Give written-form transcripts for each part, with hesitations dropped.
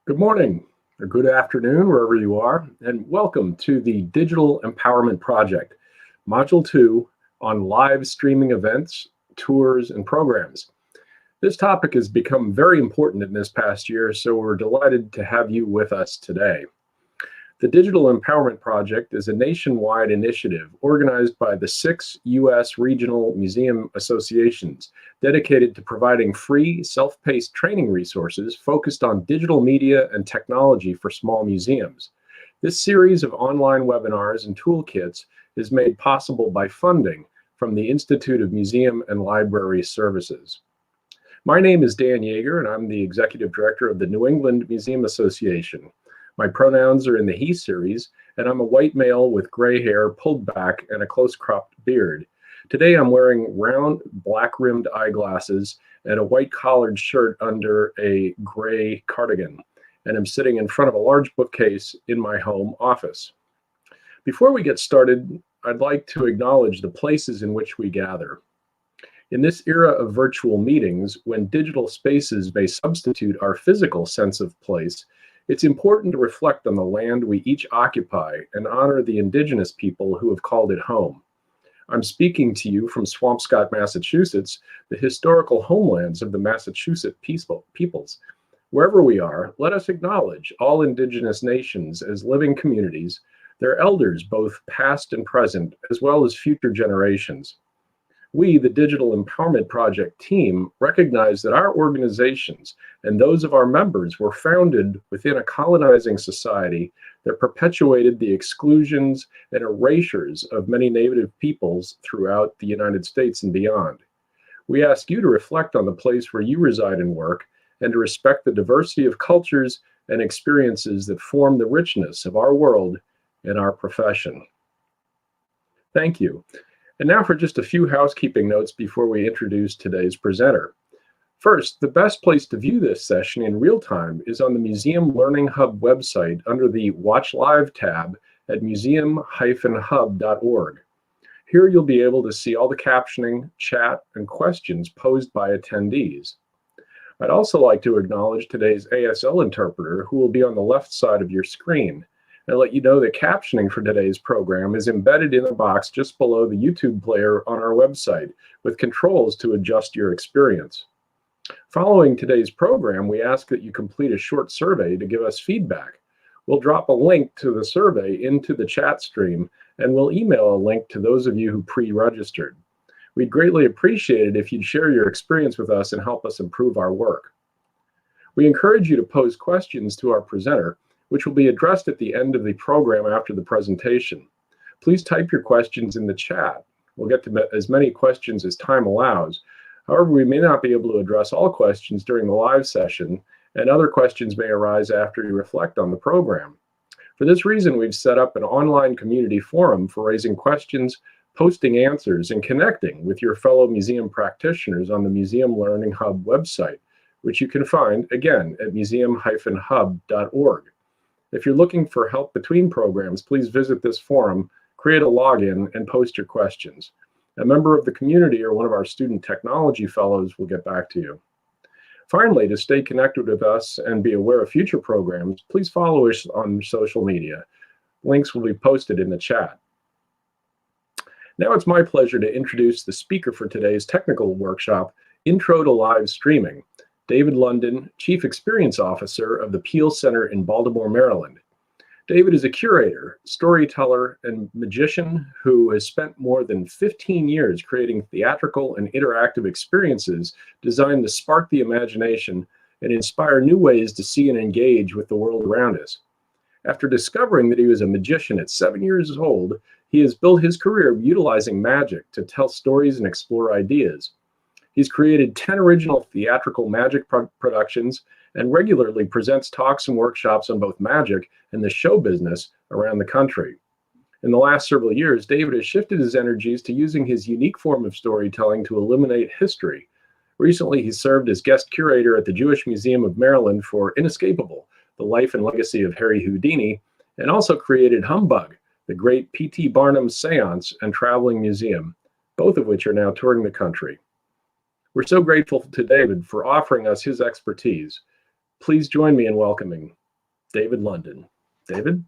Good morning or good afternoon, wherever you are, and welcome to the Digital Empowerment Project, Module 2 on live streaming events, tours, and programs. This topic has become very important in this past year, so we're delighted to have you with us today. The Digital Empowerment Project is a nationwide initiative organized by the 6 U.S. regional museum associations dedicated to providing free, self-paced training resources focused on digital media and technology for small museums. This series of online webinars and toolkits is made possible by funding from the Institute of Museum and Library Services. My name is Dan Yeager, and I'm the Executive Director of the New England Museum Association. My pronouns are in the he series, and I'm a white male with gray hair pulled back and a close-cropped beard. Today I'm wearing round black-rimmed eyeglasses and a white collared shirt under a gray cardigan, and I'm sitting in front of a large bookcase in my home office. Before we get started, I'd like to acknowledge the places in which we gather. In this era of virtual meetings, when digital spaces may substitute our physical sense of place, it's important to reflect on the land we each occupy and honor the indigenous people who have called it home. I'm speaking to you from Swampscott, Massachusetts, the historical homelands of the Massachusetts peoples. Wherever we are, let us acknowledge all indigenous nations as living communities, their elders both past and present, as well as future generations. We, the Digital Empowerment Project team, recognize that our organizations and those of our members were founded within a colonizing society that perpetuated the exclusions and erasures of many native peoples throughout the United States and beyond. We ask you to reflect on the place where you reside and work, and to respect the diversity of cultures and experiences that form the richness of our world and our profession. Thank you. And now for just a few housekeeping notes before we introduce today's presenter. First, the best place to view this session in real time is on the Museum Learning Hub website under the Watch Live tab at museum-hub.org. Here you'll be able to see all the captioning, chat, and questions posed by attendees. I'd also like to acknowledge today's ASL interpreter, who will be on the left side of your screen, and let you know that captioning for today's program is embedded in a box just below the YouTube player on our website, with controls to adjust your experience. Following today's program, we ask that you complete a short survey to give us feedback. We'll drop a link to the survey into the chat stream, and we'll email a link to those of you who pre-registered. We'd greatly appreciate it if you'd share your experience with us and help us improve our work. We encourage you to pose questions to our presenter, which will be addressed at the end of the program after the presentation. Please type your questions in the chat. We'll get to as many questions as time allows. However, we may not be able to address all questions during the live session, and other questions may arise after you reflect on the program. For this reason, we've set up an online community forum for raising questions, posting answers, and connecting with your fellow museum practitioners on the Museum Learning Hub website, which you can find, again, at museum-hub.org. If you're looking for help between programs, please visit this forum, create a login, and post your questions. A member of the community or one of our student technology fellows will get back to you. Finally, to stay connected with us and be aware of future programs, please follow us on social media. Links will be posted in the chat. Now it's my pleasure to introduce the speaker for today's technical workshop, Intro to Live Streaming, David London, Chief Experience Officer of the Peale Center in Baltimore, Maryland. David is a curator, storyteller, and magician who has spent more than 15 years creating theatrical and interactive experiences designed to spark the imagination and inspire new ways to see and engage with the world around us. After discovering that he was a magician at 7 years old, he has built his career utilizing magic to tell stories and explore ideas. He's created 10 original theatrical magic productions and regularly presents talks and workshops on both magic and the show business around the country. In the last several years, David has shifted his energies to using his unique form of storytelling to illuminate history. Recently, he served as guest curator at the Jewish Museum of Maryland for Inescapable, the life and legacy of Harry Houdini, and also created Humbug, the great P.T. Barnum seance and traveling museum, both of which are now touring the country. We're so grateful to David for offering us his expertise. please join me in welcoming David London. David?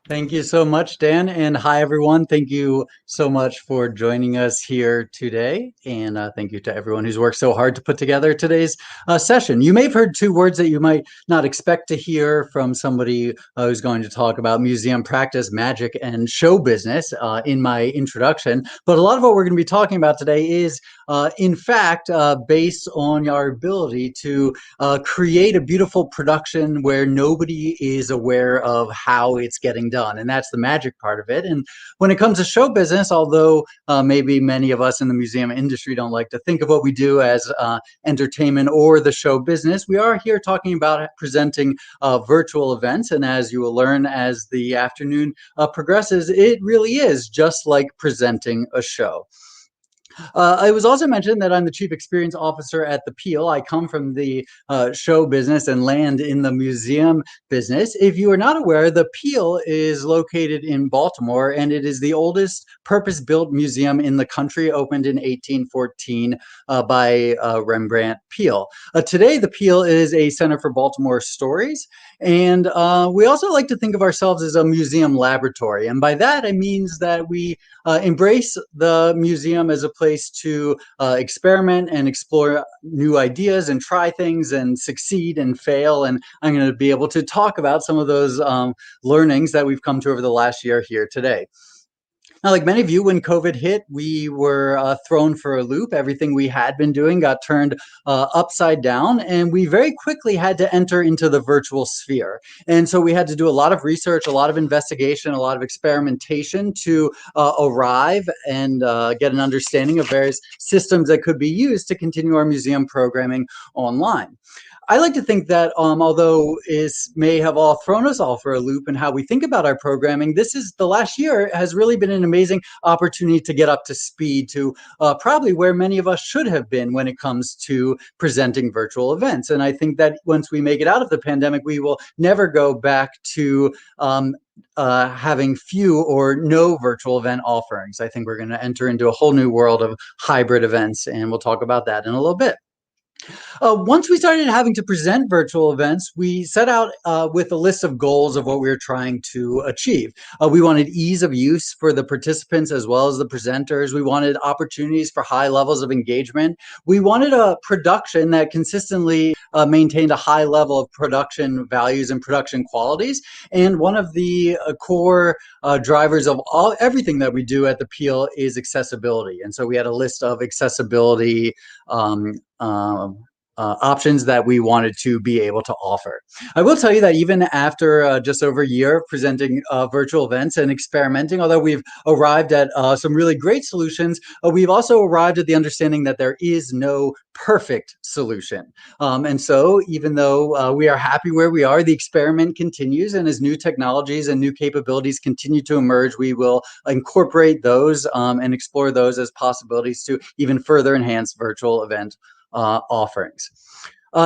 Thank you so much, Dan, and hi, everyone. Thank you so much for joining us here today, and thank you to everyone who's worked so hard to put together today's session. You may have heard two words that you might not expect to hear from somebody who's going to talk about museum practice, magic, and show business in my introduction, but a lot of what we're going to be talking about today is, in fact, based on our ability to create a beautiful production where nobody is aware of how it's getting done. And that's the magic part of it. And when it comes to show business, although maybe many of us in the museum industry don't like to think of what we do as entertainment or the show business, we are here talking about presenting virtual events. And as you will learn as the afternoon progresses, it really is just like presenting a show. It was also mentioned that I'm the Chief Experience Officer at the Peale. I come from the show business and land in the museum business. If you are not aware, the Peale is located in Baltimore, and it is the oldest purpose-built museum in the country, opened in 1814 by Rembrandt Peale. Today, the Peale is a center for Baltimore stories, and we also like to think of ourselves as a museum laboratory. And by that, it means that we embrace the museum as a place to experiment and explore new ideas and try things and succeed and fail. And I'm going to be able to talk about some of those learnings that we've come to over the last year here today. Now, like many of you, when COVID hit, we were thrown for a loop. Everything we had been doing got turned upside down, and we very quickly had to enter into the virtual sphere. And so we had to do a lot of research, a lot of investigation, a lot of experimentation to arrive and get an understanding of various systems that could be used to continue our museum programming online. I like to think that although it may have all thrown us all for a loop in how we think about our programming, the last year has really been an amazing opportunity to get up to speed to probably where many of us should have been when it comes to presenting virtual events. And I think that once we make it out of the pandemic, we will never go back to having few or no virtual event offerings. I think we're going to enter into a whole new world of hybrid events, and we'll talk about that in a little bit. Once we started having to present virtual events, we set out with a list of goals of what we were trying to achieve. We wanted ease of use for the participants as well as the presenters. We wanted opportunities for high levels of engagement. We wanted a production that consistently maintained a high level of production values and production qualities. And one of the core drivers of everything that we do at the Peale is accessibility. And so we had a list of accessibility options that we wanted to be able to offer. I will tell you that even after just over a year of presenting virtual events and experimenting, although we've arrived at some really great solutions, we've also arrived at the understanding that there is no perfect solution. And so even though we are happy where we are, the experiment continues, and as new technologies and new capabilities continue to emerge, we will incorporate those and explore those as possibilities to even further enhance virtual event offerings.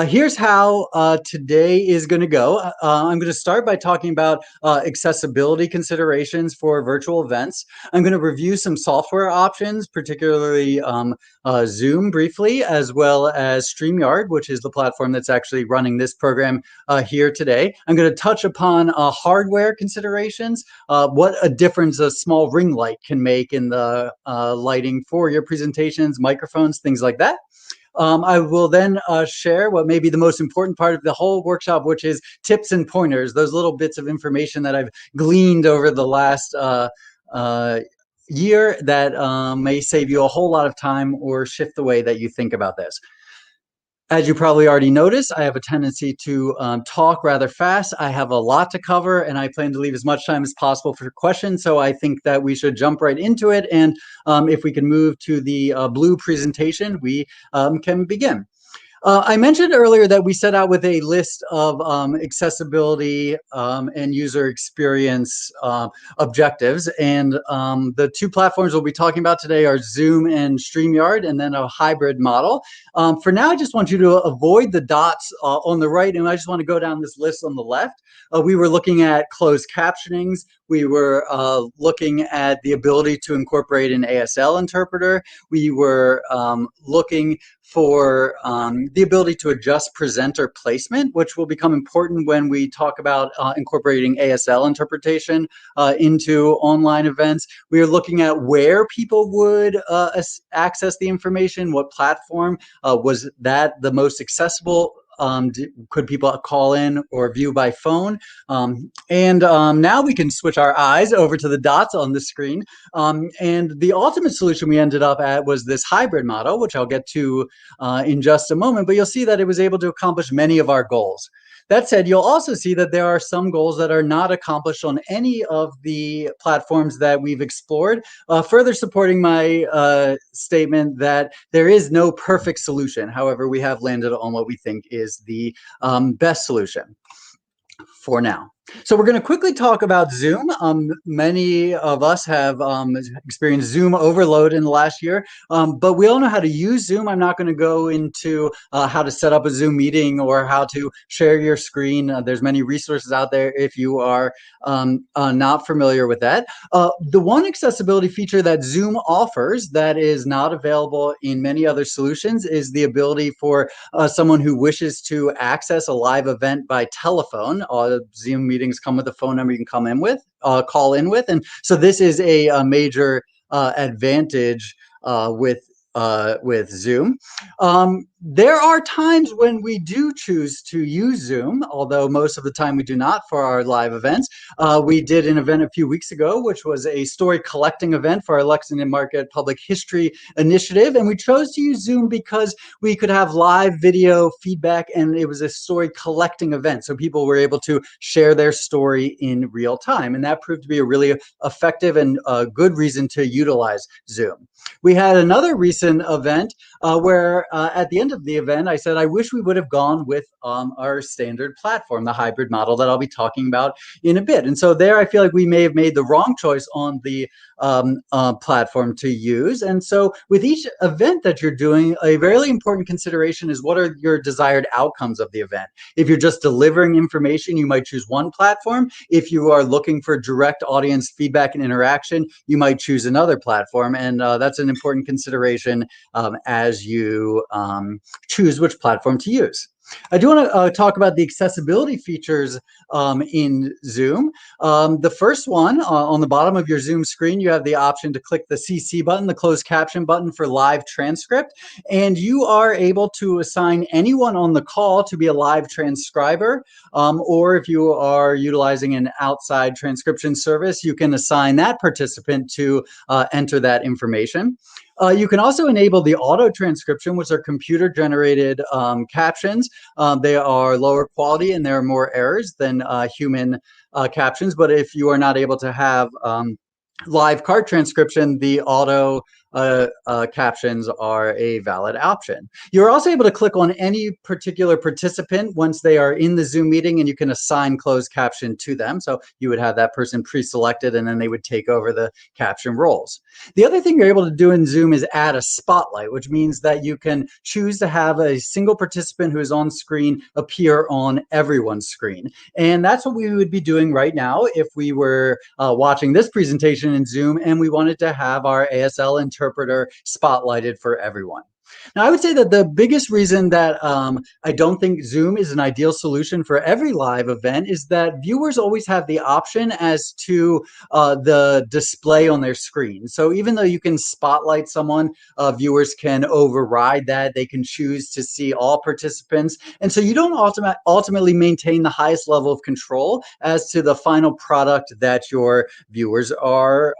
Here's how today is going to go. I'm going to start by talking about accessibility considerations for virtual events. I'm going to review some software options, particularly Zoom briefly, as well as Streamyard, which is the platform that's actually running this program here today. I'm going to touch upon hardware considerations, what a difference a small ring light can make in the lighting for your presentations, microphones, things like that. I will then share what may be the most important part of the whole workshop, which is tips and pointers, those little bits of information that I've gleaned over the last year that may save you a whole lot of time or shift the way that you think about this. As you probably already noticed, I have a tendency to talk rather fast. I have a lot to cover, and I plan to leave as much time as possible for questions. So I think that we should jump right into it. And if we can move to the blue presentation, we can begin. I mentioned earlier that we set out with a list of accessibility and user experience objectives. And the two platforms we'll be talking about today are Zoom and StreamYard, and then a hybrid model. For now, I just want you to avoid the dots on the right, and I just want to go down this list on the left. We were looking at closed captionings. We were looking at the ability to incorporate an ASL interpreter. We were looking for the ability to adjust presenter placement, which will become important when we talk about incorporating ASL interpretation into online events. We are looking at where people would access the information, what platform was that the most accessible. Could people call in or view by phone? Now we can switch our eyes over to the dots on the screen. And the ultimate solution we ended up at was this hybrid model, which I'll get to in just a moment, but you'll see that it was able to accomplish many of our goals. That said, you'll also see that there are some goals that are not accomplished on any of the platforms that we've explored, further supporting my statement that there is no perfect solution. However, we have landed on what we think is the best solution for now. So we're going to quickly talk about Zoom. Many of us have experienced Zoom overload in the last year, but we all know how to use Zoom. I'm not going to go into how to set up a Zoom meeting or how to share your screen. There's many resources out there if you are not familiar with that. The one accessibility feature that Zoom offers that is not available in many other solutions is the ability for someone who wishes to access a live event by telephone. Zoom meetings come with a phone number you can call in with, and so this is a major advantage with Zoom. There are times when we do choose to use Zoom, although most of the time we do not for our live events. We did an event a few weeks ago, which was a story collecting event for our Lexington Market Public History Initiative, and we chose to use Zoom because we could have live video feedback, and it was a story collecting event, so people were able to share their story in real time, and that proved to be a really effective and good reason to utilize Zoom. We had another recent event where at the end of the event, I said, I wish we would have gone with our standard platform, the hybrid model that I'll be talking about in a bit. And so there, I feel like we may have made the wrong choice on the platform to use. And so with each event that you're doing, a very important consideration is what are your desired outcomes of the event. If you're just delivering information, you might choose one platform. If you are looking for direct audience feedback and interaction, you might choose another platform. And that's an important consideration as you choose which platform to use. I do want to talk about the accessibility features in Zoom. The first one, on the bottom of your Zoom screen, you have the option to click the CC button, the closed caption button for live transcript, and you are able to assign anyone on the call to be a live transcriber, or if you are utilizing an outside transcription service, you can assign that participant to enter that information. You can also enable the auto transcription, which are computer-generated captions. They are lower quality and there are more errors than human captions. But if you are not able to have live cart transcription, the auto captions are a valid option. You're also able to click on any particular participant once they are in the Zoom meeting, and you can assign closed caption to them. So you would have that person pre-selected, and then they would take over the caption roles. The other thing you're able to do in Zoom is add a spotlight, which means that you can choose to have a single participant who is on screen appear on everyone's screen. And that's what we would be doing right now if we were watching this presentation in Zoom and we wanted to have our ASL interpreter spotlighted for everyone. Now, I would say that the biggest reason that I don't think Zoom is an ideal solution for every live event is that viewers always have the option as to the display on their screen. So even though you can spotlight someone, viewers can override that. They can choose to see all participants. And so you don't ultimately maintain the highest level of control as to the final product that your viewers are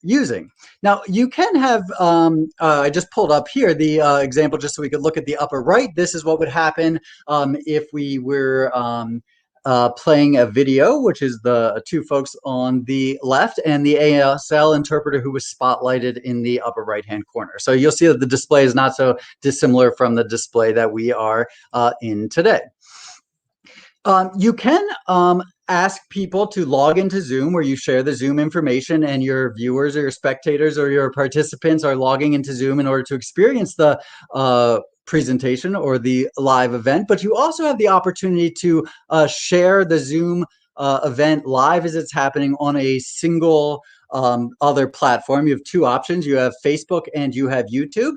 using. Now, you can have, I just pulled up here the example just so we could look at the upper right. This is what would happen if we were playing a video, which is the two folks on the left, and the ASL interpreter who was spotlighted in the upper right-hand corner. So you'll see that the display is not so dissimilar from the display that we are in today. You can ask people to log into Zoom, where you share the Zoom information, and your viewers or your spectators or your participants are logging into Zoom in order to experience the presentation or the live event. But you also have the opportunity to share the Zoom event live as it's happening on a single other platform. You have two options. You have Facebook and you have YouTube.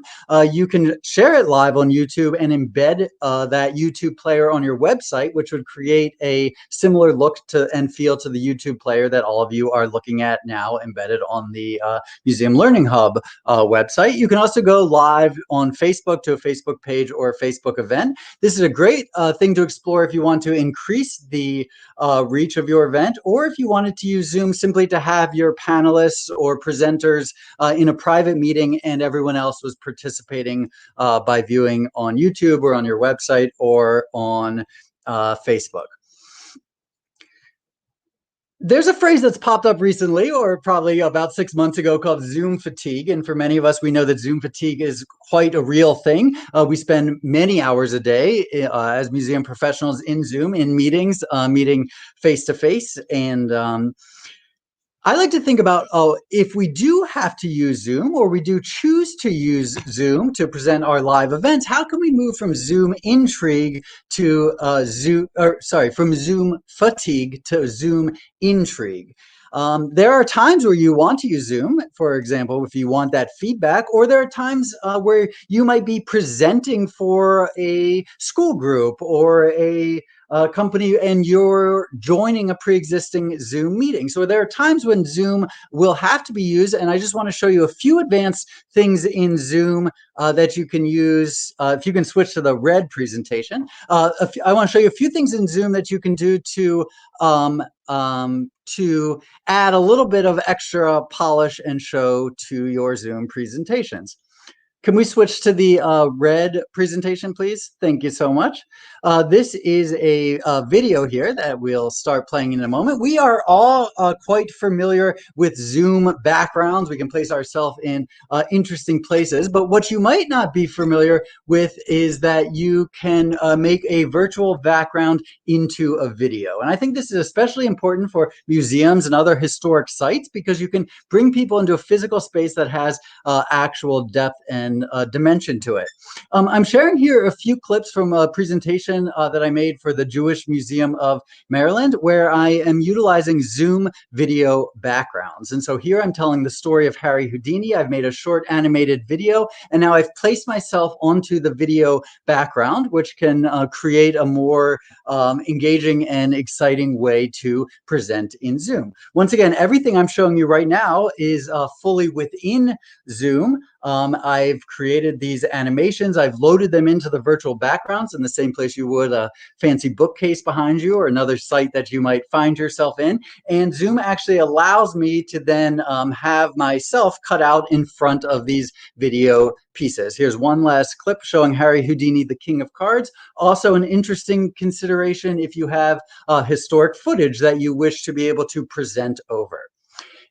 You can share it live on YouTube and embed that YouTube player on your website, which would create a similar look to and feel to the YouTube player that all of you are looking at now embedded on the Museum Learning Hub website. You can also go live on Facebook to a Facebook page or a Facebook event. This is a great thing to explore if you want to increase the reach of your event, or if you wanted to use Zoom simply to have your panelists or presenters in a private meeting and everyone else was participating by viewing on YouTube or on your website or on Facebook. There's a phrase that's popped up recently, or probably about 6 months ago, called Zoom fatigue. And for many of us, we know that Zoom fatigue is quite a real thing. We spend many hours a day as museum professionals in Zoom, in meetings, meeting face-to-face. And I like to think about, if we do have to use Zoom, or we do choose to use Zoom to present our live events, how can we move from Zoom intrigue to from Zoom fatigue to Zoom intrigue? There are times where you want to use Zoom, for example, if you want that feedback, or there are times where you might be presenting for a school group or a company and you're joining a pre-existing Zoom meeting. So there are times when Zoom will have to be used, and I just want to show you a few advanced things in Zoom that you can use. If you can switch to the red presentation, I want to show you a few things in Zoom that you can do to add a little bit of extra polish and show to your Zoom presentations. Can we switch to the red presentation, please? Thank you so much. This is a video here that we'll start playing in a moment. We are all quite familiar with Zoom backgrounds. We can place ourselves in interesting places, but what you might not be familiar with is that you can make a virtual background into a video. And I think this is especially important for museums and other historic sites, because you can bring people into a physical space that has actual depth and dimension to it. I'm sharing here a few clips from a presentation that I made for the Jewish Museum of Maryland, where I am utilizing Zoom video backgrounds. And so here I'm telling the story of Harry Houdini. I've made a short animated video, and now I've placed myself onto the video background, which can create a more engaging and exciting way to present in Zoom. Once again, everything I'm showing you right now is fully within Zoom. I've created these animations. I've loaded them into the virtual backgrounds in the same place you would a fancy bookcase behind you or another site that you might find yourself in. And Zoom actually allows me to then have myself cut out in front of these video pieces. Here's one last clip showing Harry Houdini, the King of Cards. Also an interesting consideration if you have historic footage that you wish to be able to present over.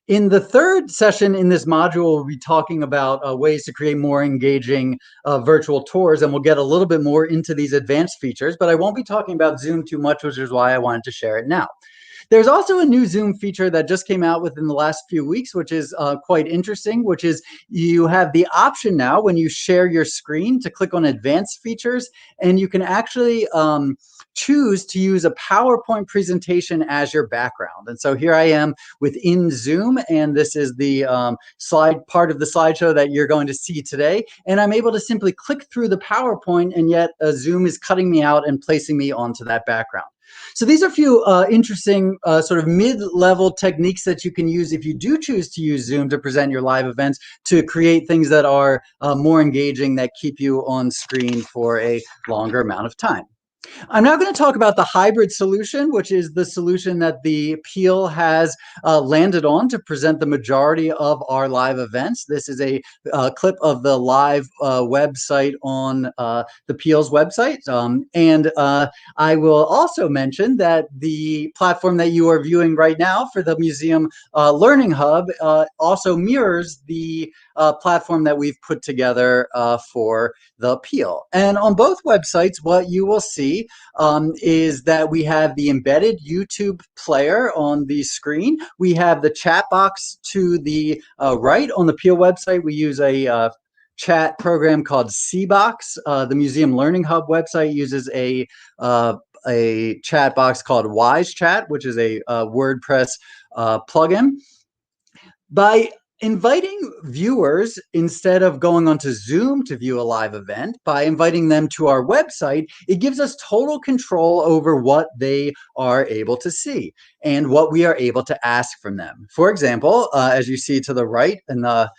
In the third session in this module, we'll be talking about ways to create more engaging virtual tours, and we'll get a little bit more into these advanced features, but I won't be talking about Zoom too much, which is why I wanted to share it now. There's also a new Zoom feature that just came out within the last few weeks, which is quite interesting, which is you have the option now when you share your screen to click on advanced features, and you can actually choose to use a PowerPoint presentation as your background. And so here I am within Zoom, and this is the part of the slideshow that you're going to see today. And I'm able to simply click through the PowerPoint, and yet Zoom is cutting me out and placing me onto that background. So these are a few interesting sort of mid-level techniques that you can use if you do choose to use Zoom to present your live events, to create things that are more engaging, that keep you on screen for a longer amount of time. I'm now going to talk about the hybrid solution, which is the solution that the Peale has landed on to present the majority of our live events. This is a clip of the live website on the Peale's website. And I will also mention that the platform that you are viewing right now for the Museum Learning Hub also mirrors the platform that we've put together for the Peale. And on both websites, what you will see is that we have the embedded YouTube player on the screen. We have the chat box to the right. On the Peale website, we use a chat program called CBox. The Museum Learning Hub website uses a a chat box called Wise Chat, which is a WordPress plugin. By inviting viewers, instead of going onto Zoom to view a live event, by inviting them to our website, it gives us total control over what they are able to see and what we are able to ask from them. For example, as you see to the right in the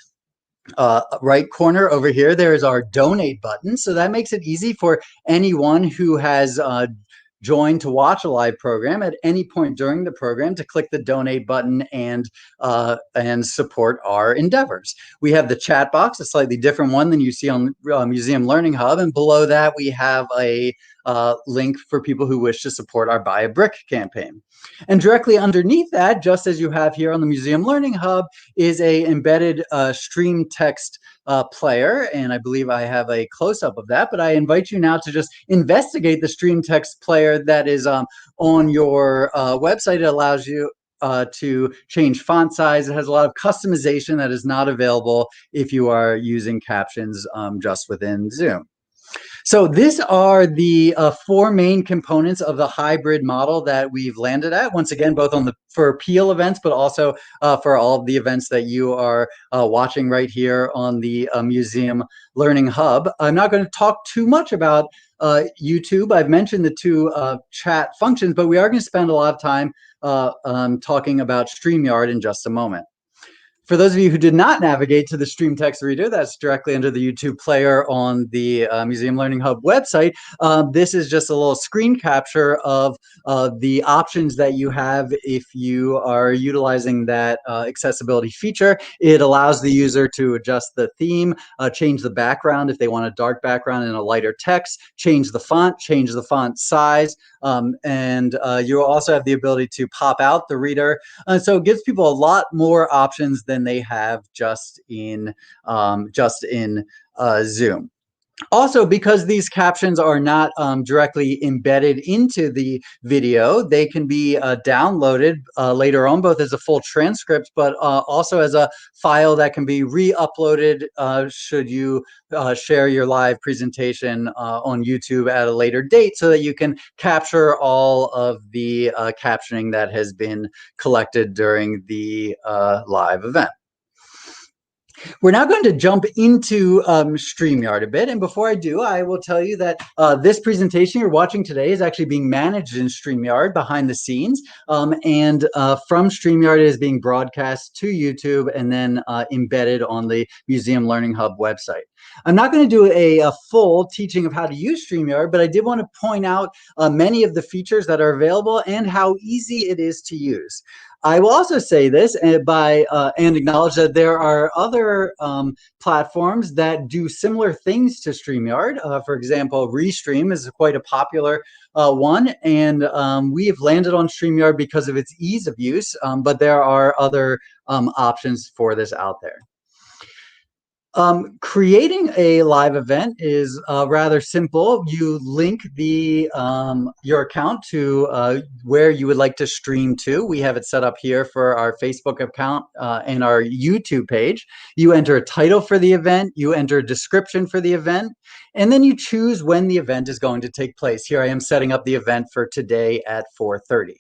right corner over here, there is our donate button. So that makes it easy for anyone who has joined to watch a live program at any point during the program to click the donate button and support our endeavors. We have the chat box, a slightly different one than you see on Museum Learning Hub, and below that we have a link for people who wish to support our Buy a Brick campaign. And directly underneath that, just as you have here on the Museum Learning Hub, is a embedded stream text player, and I believe I have a close-up of that, but I invite you now to just investigate the stream text player that is on your website. It allows you to change font size. It has a lot of customization that is not available if you are using captions just within Zoom. So these are the four main components of the hybrid model that we've landed at. Once again, both on for Peale events, but also for all of the events that you are watching right here on the Museum Learning Hub. I'm not going to talk too much about YouTube. I've mentioned the two chat functions, but we are going to spend a lot of time talking about Streamyard in just a moment. For those of you who did not navigate to the Stream Text Reader, that's directly under the YouTube player on the Museum Learning Hub website. This is just a little screen capture of the options that you have if you are utilizing that accessibility feature. It allows the user to adjust the theme, change the background if they want a dark background and a lighter text, change the font size, and you also have the ability to pop out the reader. So it gives people a lot more options than they have just in Zoom. Also, because these captions are not directly embedded into the video, they can be downloaded later on, both as a full transcript, but also as a file that can be re-uploaded should you share your live presentation on YouTube at a later date, so that you can capture all of the captioning that has been collected during the live event. We're now going to jump into Streamyard a bit. And before I do, I will tell you that this presentation you're watching today is actually being managed in Streamyard behind the scenes. And from Streamyard, it is being broadcast to YouTube and then embedded on the Museum Learning Hub website. I'm not going to do a full teaching of how to use Streamyard, but I did want to point out many of the features that are available and how easy it is to use. I will also say this and acknowledge that there are other platforms that do similar things to Streamyard. For example, Restream is quite a popular one, and we have landed on Streamyard because of its ease of use, but there are other options for this out there. Creating a live event is rather simple. You link your account to where you would like to stream to. We have it set up here for our Facebook account and our YouTube page. You enter a title for the event, you enter a description for the event, and then you choose when the event is going to take place. Here I am setting up the event for today at 4:30.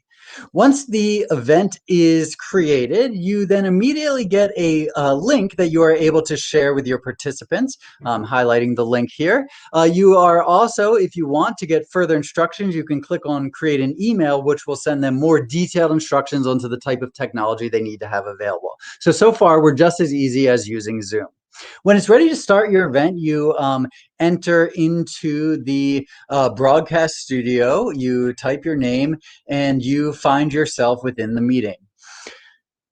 Once the event is created, you then immediately get a link that you are able to share with your participants, highlighting the link here. You are also, if you want to get further instructions, you can click on create an email, which will send them more detailed instructions onto the type of technology they need to have available. So far, we're just as easy as using Zoom. When it's ready to start your event, you enter into the broadcast studio, you type your name, and you find yourself within the meeting.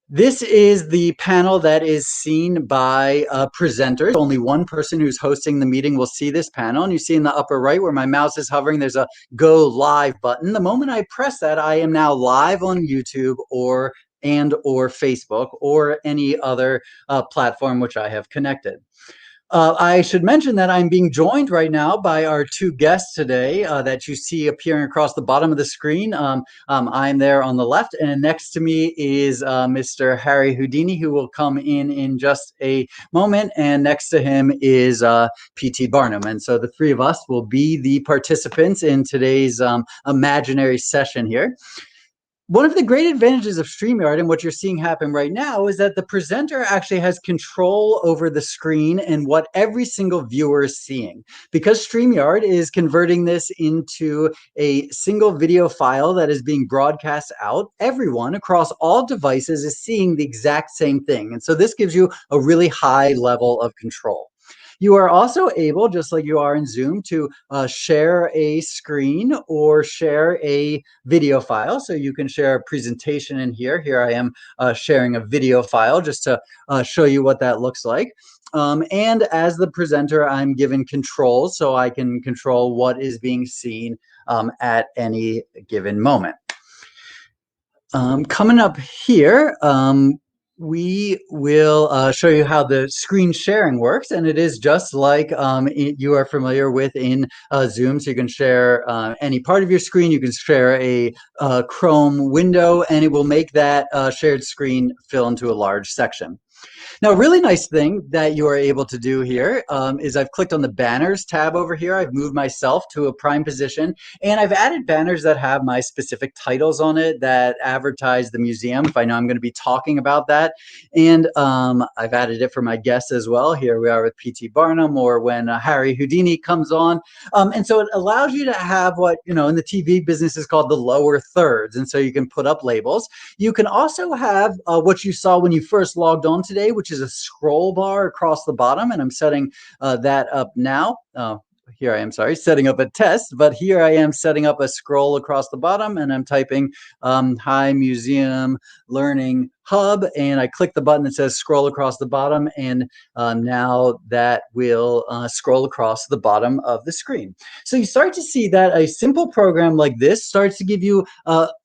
This is the panel that is seen by presenters. Only one person who's hosting the meeting will see this panel. And you see in the upper right where my mouse is hovering, there's a Go Live button. The moment I press that, I am now live on YouTube or Facebook or any other platform which I have connected. I should mention that I'm being joined right now by our two guests today that you see appearing across the bottom of the screen. I'm there on the left, and next to me is Mr. Harry Houdini, who will come in just a moment, and next to him is P.T. Barnum. And so the three of us will be the participants in today's imaginary session here. One of the great advantages of StreamYard and what you're seeing happen right now is that the presenter actually has control over the screen and what every single viewer is seeing. Because StreamYard is converting this into a single video file that is being broadcast out, everyone across all devices is seeing the exact same thing. And so this gives you a really high level of control. You are also able, just like you are in Zoom, to share a screen or share a video file. So you can share a presentation in here. Here I am sharing a video file just to show you what that looks like. And as the presenter, I'm given controls so I can control what is being seen at any given moment. Coming up here, we will show you how the screen sharing works, and it is just like you are familiar with in Zoom. So you can share any part of your screen. You can share a Chrome window, and it will make that shared screen fill into a large section. Now, a really nice thing that you are able to do here is I've clicked on the banners tab over here. I've moved myself to a prime position, and I've added banners that have my specific titles on it that advertise the museum if I know I'm going to be talking about that. And I've added it for my guests as well. Here we are with P.T. Barnum, or when Harry Houdini comes on. And so it allows you to have what, in the TV business is called the lower thirds. And so you can put up labels. You can also have what you saw when you first logged on today, which is a scroll bar across the bottom, and I'm setting that up now. Here I am, setting up a test, but here I am setting up a scroll across the bottom, and I'm typing Hi Museum Learning Hub, and I click the button that says scroll across the bottom, and now that will scroll across the bottom of the screen. So you start to see that a simple program like this starts to give you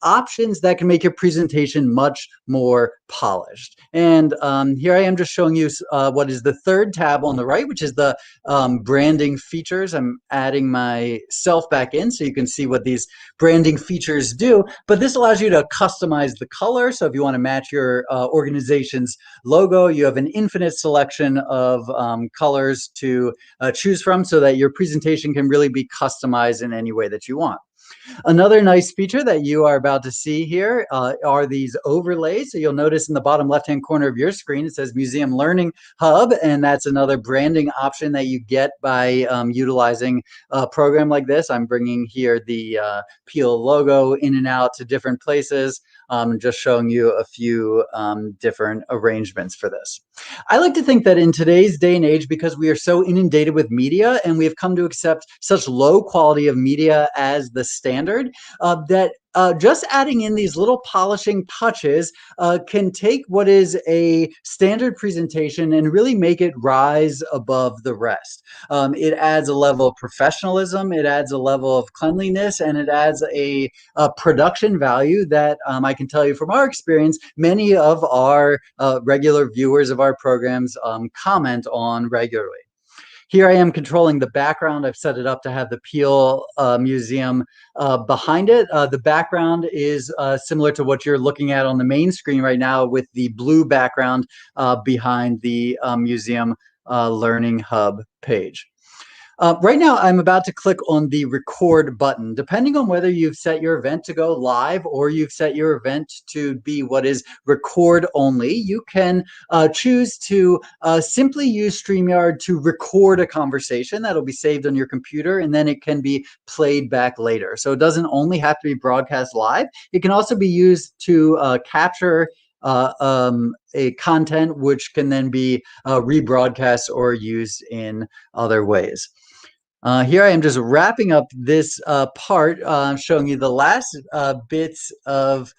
options that can make your presentation much more polished. And here I am just showing you what is the third tab on the right, which is the branding features. I'm adding myself back in so you can see what these branding features do, but this allows you to customize the color. So if you want to match your organization's logo, you have an infinite selection of colors to choose from so that your presentation can really be customized in any way that you want. Another nice feature that you are about to see here are these overlays. So you'll notice in the bottom left-hand corner of your screen, it says Museum Learning Hub, and that's another branding option that you get by utilizing a program like this. I'm bringing here the Peale logo in and out to different places, just showing you a few different arrangements for this. I like to think that in today's day and age, because we are so inundated with media and we have come to accept such low quality of media as the standard, that just adding in these little polishing touches can take what is a standard presentation and really make it rise above the rest. It adds a level of professionalism, it adds a level of cleanliness, and it adds a production value that I can tell you from our experience, many of our regular viewers of our programs comment on regularly. Here I am controlling the background. I've set it up to have the Peale Museum behind it. The background is similar to what you're looking at on the main screen right now, with the blue background behind the Museum Learning Hub page. Right now, I'm about to click on the record button. Depending on whether you've set your event to go live or you've set your event to be what is record only, you can choose to simply use StreamYard to record a conversation that'll be saved on your computer, and then it can be played back later. So it doesn't only have to be broadcast live. It can also be used to capture a content which can then be rebroadcast or used in other ways. Here I am just wrapping up this part, showing you the last bits of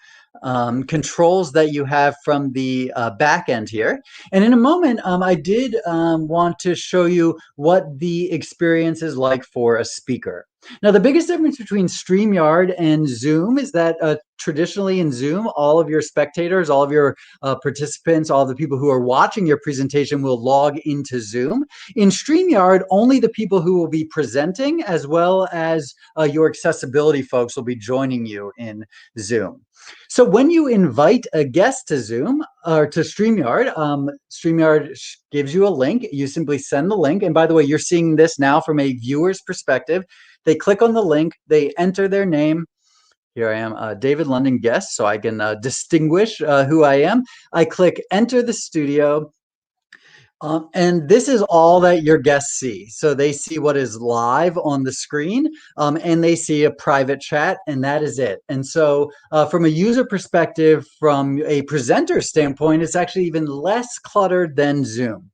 controls that you have from the back end here. And in a moment, I did want to show you what the experience is like for a speaker. Now, the biggest difference between StreamYard and Zoom is that traditionally in Zoom, all of your spectators, all of your participants, all of the people who are watching your presentation will log into Zoom. In StreamYard, only the people who will be presenting as well as your accessibility folks will be joining you in Zoom. So when you invite a guest to Zoom or to StreamYard, StreamYard gives you a link. You simply send the link. And by the way, you're seeing this now from a viewer's perspective. They click on the link, they enter their name. Here I am, David London guest, so I can distinguish who I am. I click enter the studio. And this is all that your guests see. So they see what is live on the screen, and they see a private chat, and that is it. And so from a user perspective, from a presenter standpoint, it's actually even less cluttered than Zoom.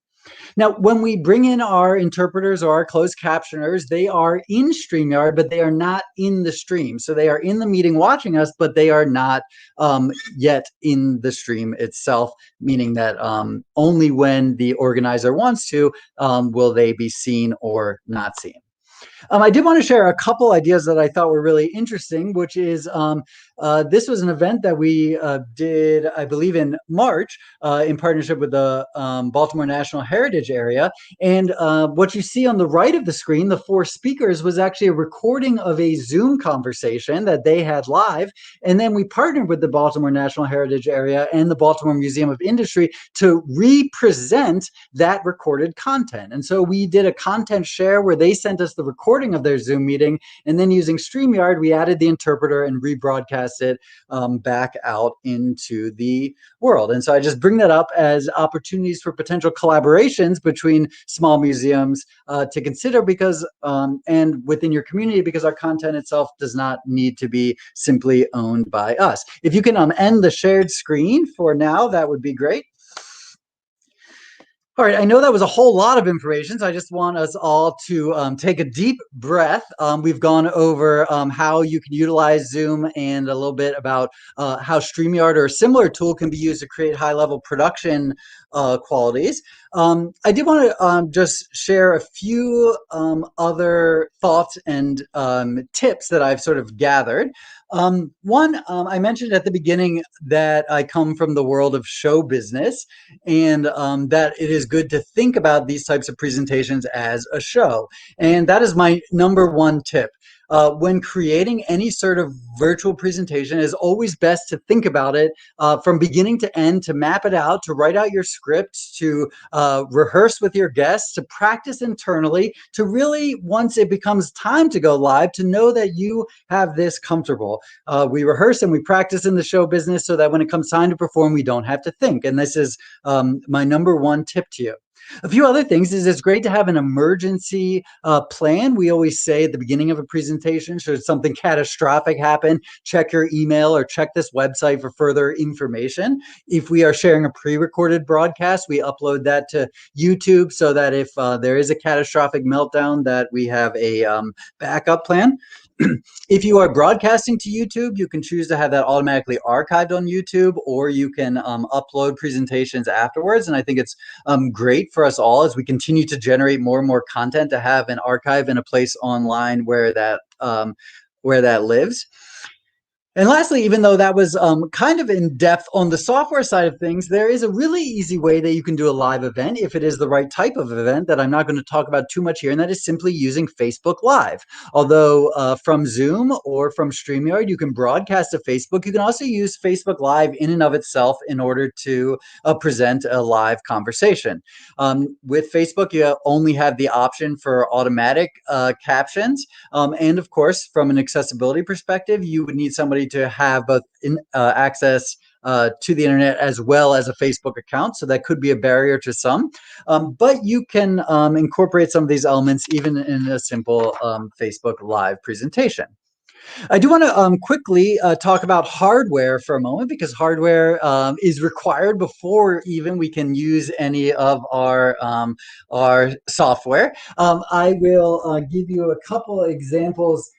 Now, when we bring in our interpreters or our closed captioners, they are in StreamYard, but they are not in the stream. So they are in the meeting watching us, but they are not yet in the stream itself, meaning that only when the organizer wants to will they be seen or not seen. I did want to share a couple ideas that I thought were really interesting, which is this was an event that we did, I believe, in March in partnership with the Baltimore National Heritage Area. And what you see on the right of the screen, the 4 speakers, was actually a recording of a Zoom conversation that they had live. And then we partnered with the Baltimore National Heritage Area and the Baltimore Museum of Industry to represent that recorded content. And so we did a content share where they sent us the recording of their Zoom meeting, and then using StreamYard, we added the interpreter and rebroadcast it back out into the world. And so I just bring that up as opportunities for potential collaborations between small museums to consider, because and within your community, because our content itself does not need to be simply owned by us. If you can end the shared screen for now, that would be great. All right, I know that was a whole lot of information, so I just want us all to take a deep breath. We've gone over how you can utilize Zoom and a little bit about how StreamYard or a similar tool can be used to create high-level production qualities. I did want to just share a few other thoughts and tips that I've sort of gathered. One, I mentioned at the beginning that I come from the world of show business, and that it is good to think about these types of presentations as a show. And that is my #1 tip. When creating any sort of virtual presentation, it is always best to think about it from beginning to end, to map it out, to write out your scripts, to rehearse with your guests, to practice internally, to really, once it becomes time to go live, to know that you have this comfortable. We rehearse and we practice in the show business so that when it comes time to perform, we don't have to think. And this is my #1 tip to you. A few other things is it's great to have an emergency plan. We always say at the beginning of a presentation, should something catastrophic happen, check your email or check this website for further information. If we are sharing a pre-recorded broadcast, we upload that to YouTube so that if there is a catastrophic meltdown, that we have a backup plan. If you are broadcasting to YouTube, you can choose to have that automatically archived on YouTube, or you can upload presentations afterwards. And I think it's great for us all as we continue to generate more and more content to have an archive and a place online where that lives. And lastly, even though that was kind of in depth on the software side of things, there is a really easy way that you can do a live event if it is the right type of event that I'm not going to talk about too much here, and that is simply using Facebook Live. Although from Zoom or from StreamYard, you can broadcast to Facebook, you can also use Facebook Live in and of itself in order to present a live conversation. With Facebook, you only have the option for automatic captions. And of course, from an accessibility perspective, you would need somebody to have both access to the internet as well as a Facebook account. So that could be a barrier to some, but you can incorporate some of these elements even in a simple Facebook Live presentation. I do want to quickly talk about hardware for a moment, because hardware is required before even we can use any of our software. I will give you a couple of examples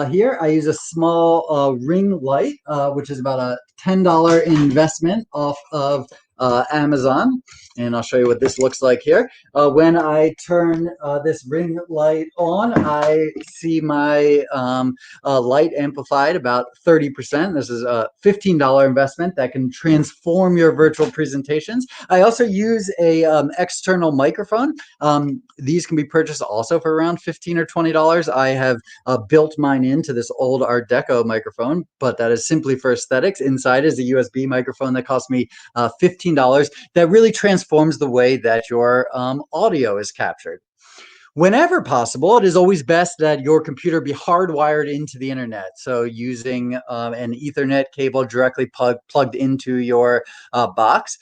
here. I use a small ring light, which is about a $10 investment off of Amazon. And I'll show you what this looks like here. When I turn this ring light on, I see my light amplified about 30%. This is a $15 investment that can transform your virtual presentations. I also use a external microphone. These can be purchased also for around $15 or $20. I have built mine into this old Art Deco microphone, but that is simply for aesthetics. Inside is a USB microphone that cost me $15 that really transforms the way that your audio is captured. Whenever possible, it is always best that your computer be hardwired into the internet. So using an Ethernet cable directly plugged into your box.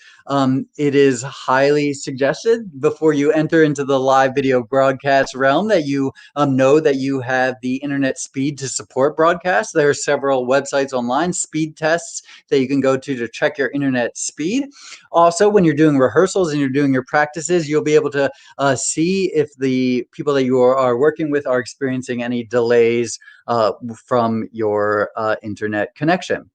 It is highly suggested before you enter into the live video broadcast realm that you know that you have the internet speed to support broadcasts. There are several websites online, speed tests that you can go to check your internet speed. Also, when you're doing rehearsals and you're doing your practices, you'll be able to see if the people that you are working with are experiencing any delays from your internet connection.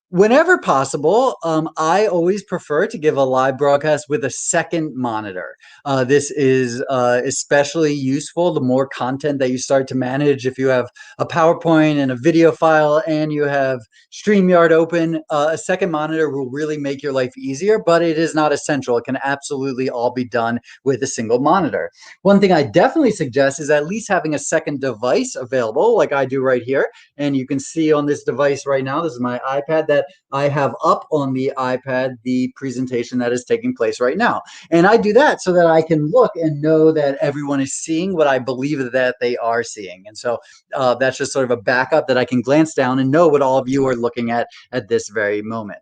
Whenever possible, I always prefer to give a live broadcast with a second monitor. This is especially useful the more content that you start to manage. If you have a PowerPoint and a video file and you have Streamyard open, a second monitor will really make your life easier, but it is not essential. It can absolutely all be done with a single monitor. One thing I definitely suggest is at least having a second device available, like I do right here. And you can see on this device right now, this is my iPad, that I have up on the iPad the presentation that is taking place right now. And I do that so that I can look and know that everyone is seeing what I believe that they are seeing. And so that's just sort of a backup that I can glance down and know what all of you are looking at this very moment.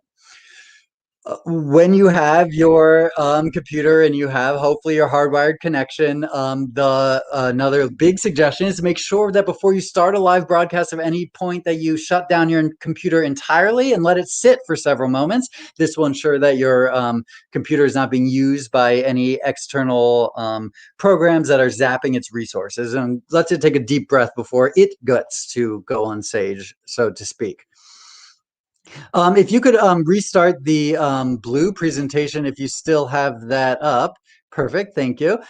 When you have your computer and you have hopefully your hardwired connection, another big suggestion is to make sure that before you start a live broadcast of any point that you shut down your computer entirely and let it sit for several moments. This will ensure that your computer is not being used by any external programs that are zapping its resources, and lets it take a deep breath before it gets to go on stage, so to speak. If you could restart the blue presentation, if you still have that up. Perfect, thank you.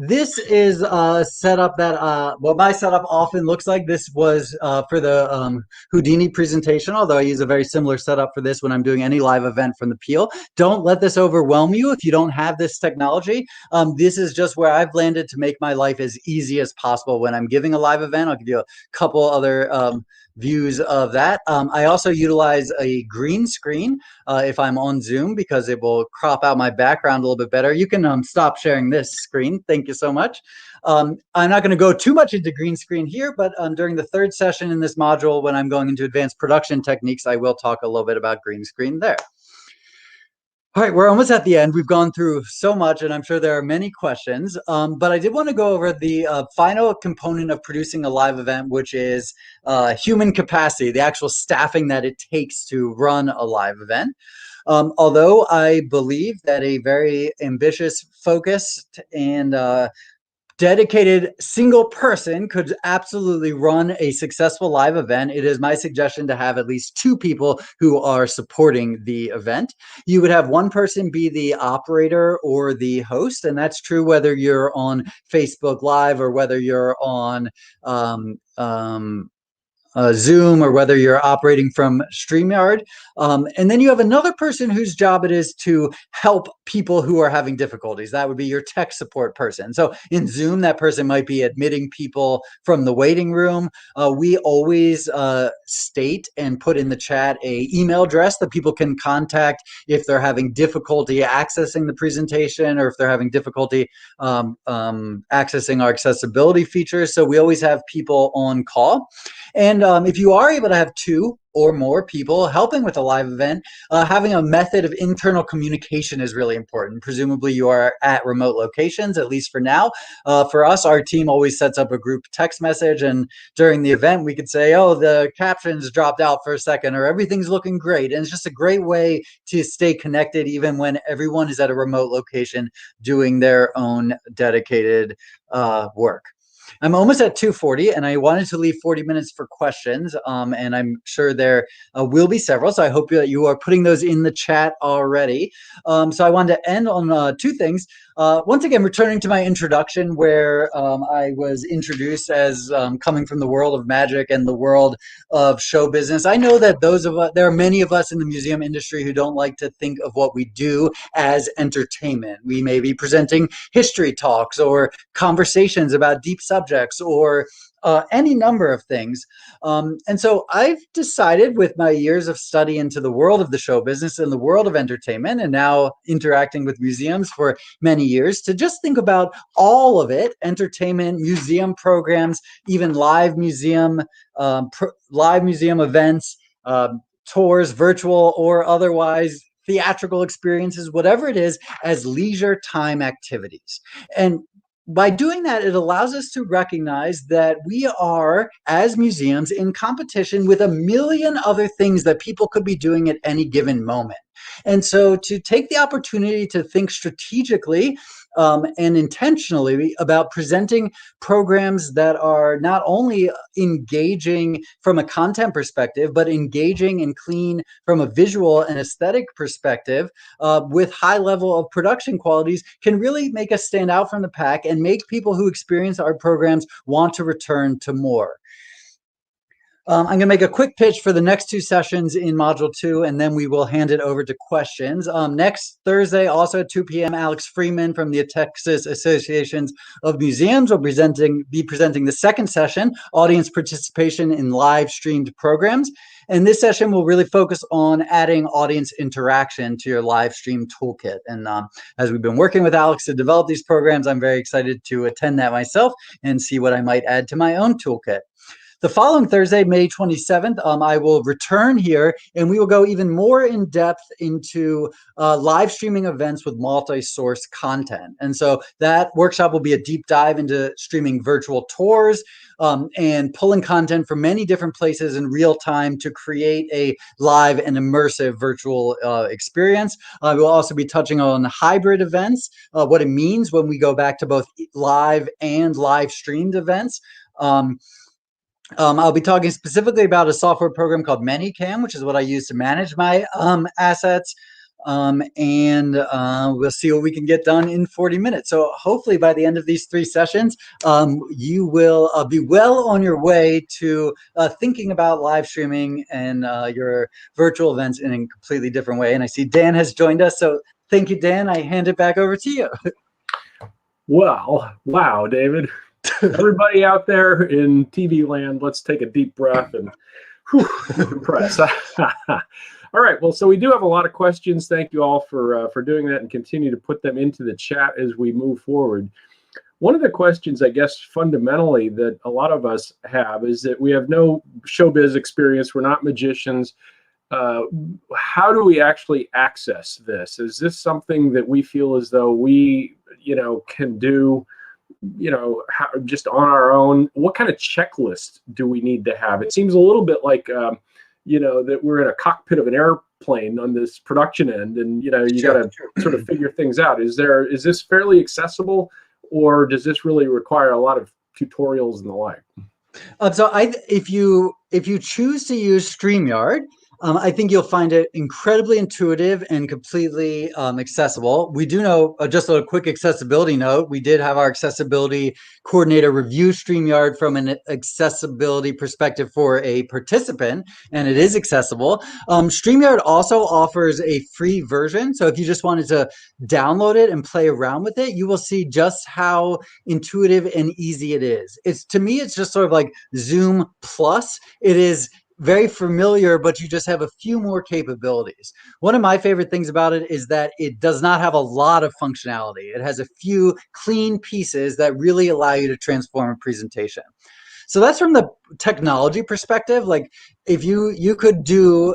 This is a setup that, what my setup often looks like. This was for the Houdini presentation, although I use a very similar setup for this when I'm doing any live event from the Peale. Don't let this overwhelm you if you don't have this technology. This is just where I've landed to make my life as easy as possible when I'm giving a live event. I'll give you a couple other views of that. I also utilize a green screen if I'm on Zoom because it will crop out my background a little bit better. You can stop sharing this screen. Thank you so much. I'm not going to go too much into green screen here, but during the third session in this module, when I'm going into advanced production techniques, I will talk a little bit about green screen there. All right, we're almost at the end. We've gone through so much, and I'm sure there are many questions, but I did want to go over the final component of producing a live event, which is human capacity, the actual staffing that it takes to run a live event. Although I believe that a very ambitious, focused, and dedicated single person could absolutely run a successful live event, it is my suggestion to have at least two people who are supporting the event. You would have one person be the operator or the host, and that's true whether you're on Facebook Live or whether you're on Zoom or whether you're operating from Streamyard. And then you have another person whose job it is to help people who are having difficulties. That would be your tech support person. So in Zoom, that person might be admitting people from the waiting room. We always state and put in the chat an email address that people can contact if they're having difficulty accessing the presentation or if they're having difficulty accessing our accessibility features. So we always have people on call. And if you are able to have two or more people helping with a live event, having a method of internal communication is really important. Presumably you are at remote locations, at least for now. For us, our team always sets up a group text message, and during the event we could say, oh, the captions dropped out for a second, or everything's looking great. And it's just a great way to stay connected even when everyone is at a remote location doing their own dedicated work. I'm almost at 2:40, and I wanted to leave 40 minutes for questions, and I'm sure there will be several, so I hope that you are putting those in the chat already. So I wanted to end on two things. Once again, returning to my introduction, where I was introduced as coming from the world of magic and the world of show business. I know that there are many of us in the museum industry who don't like to think of what we do as entertainment. We may be presenting history talks or conversations about deep subjects or any number of things. And so I've decided, with my years of study into the world of the show business and the world of entertainment, and now interacting with museums for many years, to just think about all of it: entertainment, museum programs, even live museum events, tours, virtual or otherwise, theatrical experiences, whatever it is, as leisure time activities. And by doing that, it allows us to recognize that we are, as museums, in competition with a million other things that people could be doing at any given moment. And so to take the opportunity to think strategically and intentionally about presenting programs that are not only engaging from a content perspective, but engaging and clean from a visual and aesthetic perspective, with high level of production qualities, can really make us stand out from the pack and make people who experience our programs want to return to more. I'm going to make a quick pitch for the next two sessions in Module 2, and then we will hand it over to questions. Next Thursday, also at 2 p.m., Alex Freeman from the Texas Associations of Museums will be presenting the second session, Audience Participation in Live Streamed Programs. And this session will really focus on adding audience interaction to your live stream toolkit. And as we've been working with Alex to develop these programs, I'm very excited to attend that myself and see what I might add to my own toolkit. The following Thursday, May 27th, I will return here, and we will go even more in depth into live streaming events with multi-source content. And so that workshop will be a deep dive into streaming virtual tours and pulling content from many different places in real time to create a live and immersive virtual experience. We'll also be touching on hybrid events, what it means when we go back to both live and live streamed events. I'll be talking specifically about a software program called ManyCam, which is what I use to manage my assets. And we'll see what we can get done in 40 minutes. So hopefully by the end of these three sessions, you will be well on your way to thinking about live streaming and your virtual events in a completely different way. And I see Dan has joined us. So thank you, Dan. I hand it back over to you. Well, wow, David. Everybody out there in TV land, let's take a deep breath and compress. All right. Well, so we do have a lot of questions. Thank you all for doing that, and continue to put them into the chat as we move forward. One of the questions, I guess, fundamentally that a lot of us have is that we have no showbiz experience. We're not magicians. How do we actually access this? Is this something that we feel as though we, can do, just on our own? What kind of checklist do we need to have? It seems a little bit like, that we're in a cockpit of an airplane on this production end, and, you got to sort of figure things out. Is this fairly accessible, or does this really require a lot of tutorials and the like? So if you choose to use Streamyard, I think you'll find it incredibly intuitive and completely accessible. We do know, just a quick accessibility note, we did have our accessibility coordinator review Streamyard from an accessibility perspective for a participant, and it is accessible. Streamyard also offers a free version. So if you just wanted to download it and play around with it, you will see just how intuitive and easy it is. To me, it's just sort of like Zoom Plus. It is very familiar, but you just have a few more capabilities. One of my favorite things about it is that it does not have a lot of functionality. It has a few clean pieces that really allow you to transform a presentation. So that's from the technology perspective. Like if you could do,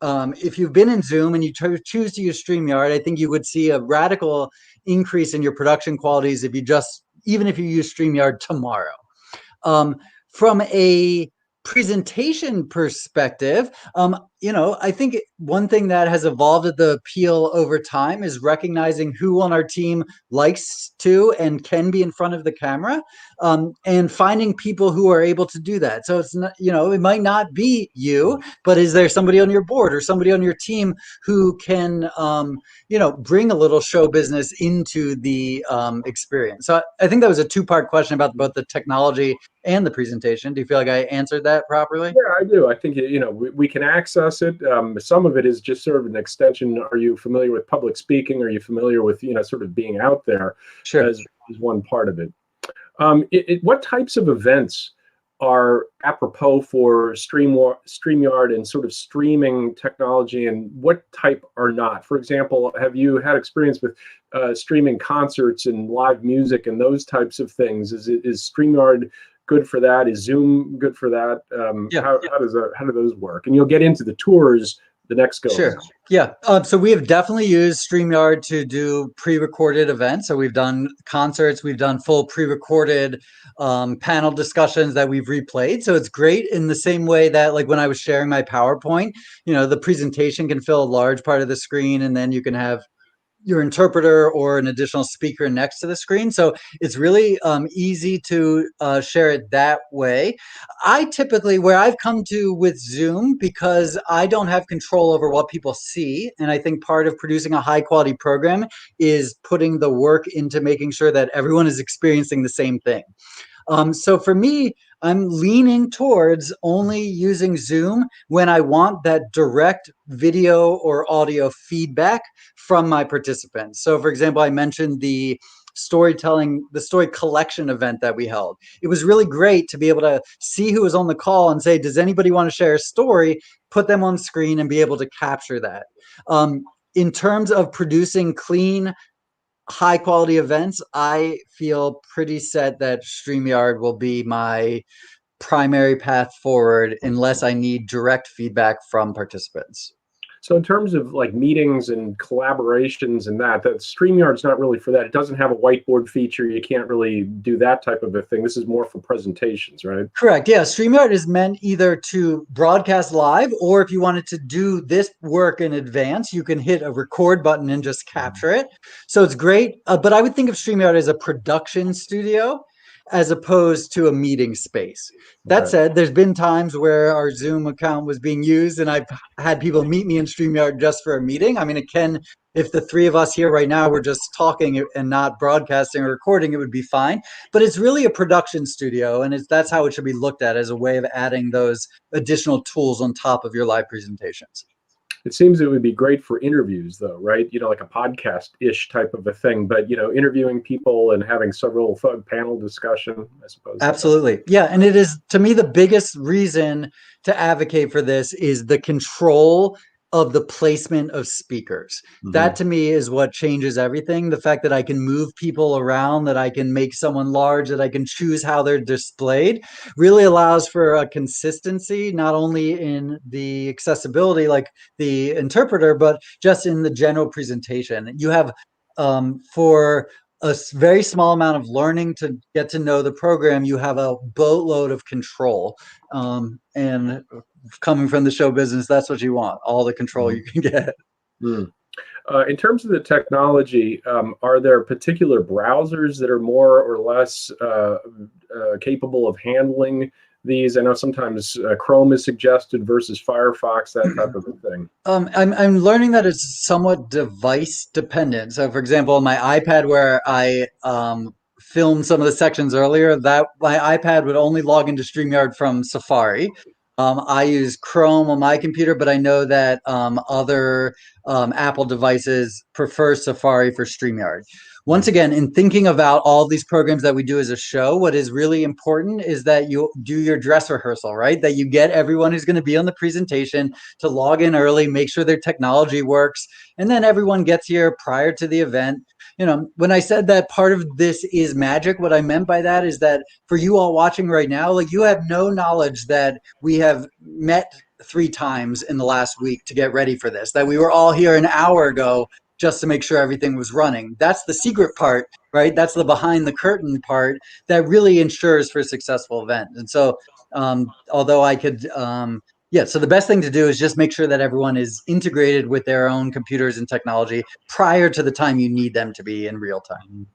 if you've been in Zoom and you choose to use StreamYard, I think you would see a radical increase in your production qualities even if you use StreamYard tomorrow. From a presentation perspective, I think one thing that has evolved at the Peale over time is recognizing who on our team likes to and can be in front of the camera, and finding people who are able to do that. So it's not, it might not be you, but is there somebody on your board or somebody on your team who can, bring a little show business into the experience? So I think that was a two-part question about both the technology and the presentation. Do you feel like I answered that properly? Yeah, I do. I think we can access it. Some of it is just sort of an extension. Are you familiar with public speaking? Are you familiar with sort of being out there? Sure. As one part of it. What types of events are apropos for Streamyard and sort of streaming technology, and what type are not? For example, have you had experience with streaming concerts and live music and those types of things? Is Streamyard good for that? Is Zoom good for that? How do those work? And you'll get into the tours the next go. Sure. Yeah. So we have definitely used StreamYard to do pre-recorded events. So we've done concerts, we've done full pre-recorded panel discussions that we've replayed. So it's great in the same way that, like, when I was sharing my PowerPoint, the presentation can fill a large part of the screen, and then you can have your interpreter or an additional speaker next to the screen. So it's really easy to share it that way. I typically, where I've come to with Zoom, because I don't have control over what people see, and I think part of producing a high quality program is putting the work into making sure that everyone is experiencing the same thing. So for me, I'm leaning towards only using Zoom when I want that direct video or audio feedback from my participants. So for example, I mentioned the story collection event that we held. It was really great to be able to see who was on the call and say, does anybody want to share a story? Put them on screen and be able to capture that. In terms of producing clean, high quality events, I feel pretty set that StreamYard will be my primary path forward unless I need direct feedback from participants. So in terms of like meetings and collaborations and that StreamYard's not really for that. It doesn't have a whiteboard feature. You can't really do that type of a thing. This is more for presentations, right? Correct. Yeah. StreamYard is meant either to broadcast live, or if you wanted to do this work in advance, you can hit a record button and just capture it. So it's great. But I would think of StreamYard as a production studio as opposed to a meeting space. That said, there's been times where our Zoom account was being used and I've had people meet me in StreamYard just for a meeting. I mean, if the three of us here right now were just talking and not broadcasting or recording, it would be fine. But it's really a production studio, and that's how it should be looked at, as a way of adding those additional tools on top of your live presentations. It seems it would be great for interviews, though, right? Like a podcast-ish type of a thing, but interviewing people and having several panel discussion, I suppose. Absolutely. Yeah. And it is, to me, the biggest reason to advocate for this is the control of the placement of speakers. Mm-hmm. That to me is what changes everything. The fact that I can move people around, that I can make someone large, that I can choose how they're displayed, really allows for a consistency, not only in the accessibility, like the interpreter, but just in the general presentation. You have, for a very small amount of learning to get to know the program, you have a boatload of control. And coming from the show business, that's what you want, all the control you can get. In terms of the technology, are there particular browsers that are more or less capable of handling these? I know sometimes Chrome is suggested versus Firefox, that type of a thing. I'm learning that it's somewhat device dependent. So for example, on my iPad, where I filmed some of the sections earlier, that my iPad would only log into StreamYard from Safari. I use Chrome on my computer, but I know that other Apple devices prefer Safari for StreamYard. Once again, in thinking about all these programs that we do as a show, what is really important is that you do your dress rehearsal, right? That you get everyone who's going to be on the presentation to log in early, make sure their technology works, and then everyone gets here prior to the event. When I said that part of this is magic, what I meant by that is that for you all watching right now, like, you have no knowledge that we have met 3 times in the last week to get ready for this, that we were all here an hour ago just to make sure everything was running. That's the secret part, right? That's the behind the curtain part that really ensures for a successful event. And so although I could Yeah, so the best thing to do is just make sure that everyone is integrated with their own computers and technology prior to the time you need them to be in real time.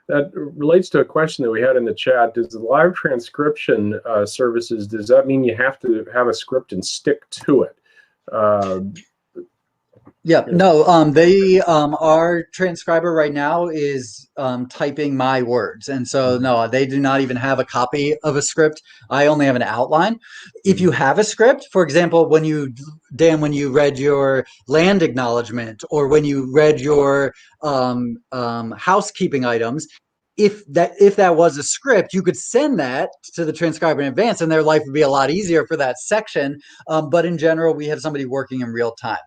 That relates to a question that we had in the chat. Does the live transcription services, does that mean you have to have a script and stick to it? Yeah, no, our transcriber right now is typing my words. And so, no, they do not even have a copy of a script. I only have an outline. If you have a script, for example, Dan, when you read your land acknowledgement or when you read your housekeeping items, if that was a script, you could send that to the transcriber in advance and their life would be a lot easier for that section. But in general, we have somebody working in real time.